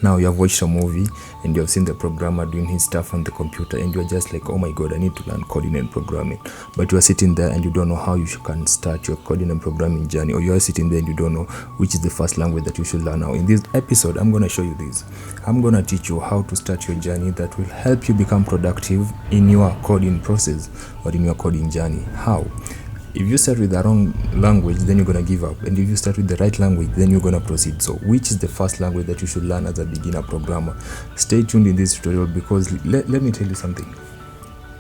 Now you have watched a movie and you have seen the programmer doing his stuff on the computer, and you're just like, oh my god, I need to learn coding and programming. But you are sitting there and you don't know how you can start your coding and programming journey, or you are sitting there and you don't know which is the first language that you should learn. Now in this episode, I'm going to show you this. I'm going to teach you how to start your journey that will help you become productive in your coding process or in your coding journey. How? If you start with the wrong language, then you're gonna give up, and if you start with the right language, then you're gonna proceed. So which is the first language that you should learn as a beginner programmer? Stay tuned in this tutorial, because let me tell you something.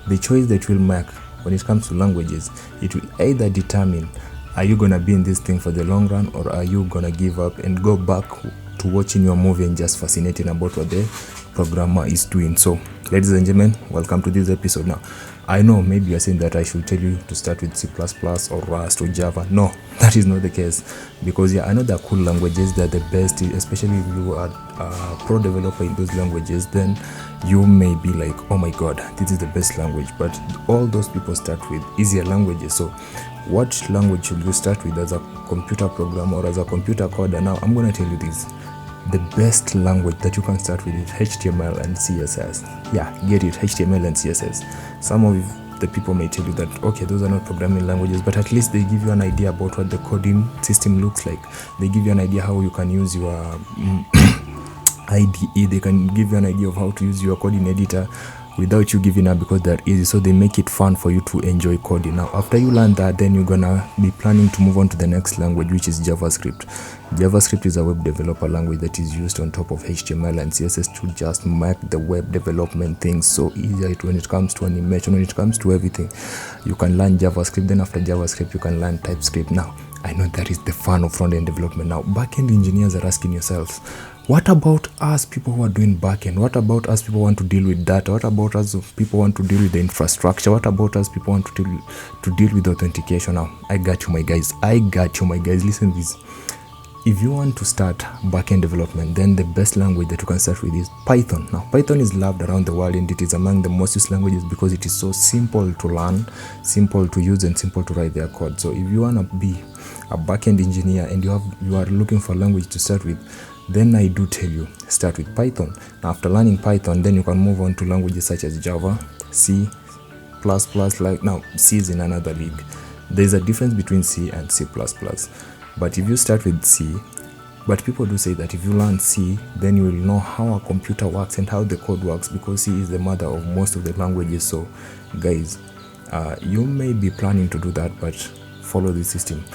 The choice that you will make when it comes to languages, it will either determine, are you gonna be in this thing for the long run, or are you gonna give up and go back to watching your movie and just fascinating about what the programmer is doing. So ladies and gentlemen, welcome to this episode. Now I know maybe you're saying that I should tell you to start with C++ or Rust or Java. No, that is not the case, because I know they're cool languages, they're the best, especially if you are a pro developer in those languages. Then you may be like, oh my god, this is the best language. But all those people start with easier languages. So what language should you start with as a computer programmer or as a computer coder? Now I'm going to tell you this. The best language that you can start with is HTML and CSS. Yeah, get it, HTML and CSS. Some of the people may tell you that, okay, those are not programming languages, but at least they give you an idea about what the coding system looks like. They give you an idea how you can use your IDE. They can give you an idea of how to use your coding editor without you giving up, because they're easy. So they make it fun for you to enjoy coding. Now after you learn that, then you're gonna be planning to move on to the next language, which is JavaScript. JavaScript is a web developer language that is used on top of HTML and CSS to just make the web development things so easier. When it comes to animation, when it comes to everything, you can learn JavaScript. Then after JavaScript, you can learn TypeScript. Now I know that is the fun of front-end development. Now back-end engineers are asking yourselves, what about us people who are doing backend? What about us people who want to deal with data? What about us people who want to deal with the infrastructure? What about us people who want to deal with authentication? Now I got you, my guys. Listen to this. If you want to start backend development, then the best language that you can start with is Python. Now Python is loved around the world, and it is among the most used languages because it is so simple to learn, simple to use, and simple to write their code. So if you want to be a backend engineer and you are looking for a language to start with, then I do tell you, start with Python. Now after learning Python, then you can move on to languages such as Java, C++. Like now C is in another league. There's a difference between C and C++. But if you start with C, but people do say that if you learn C, then you will know how a computer works and how the code works, because C is the mother of most of the languages. So guys, you may be planning to do that, but follow the system.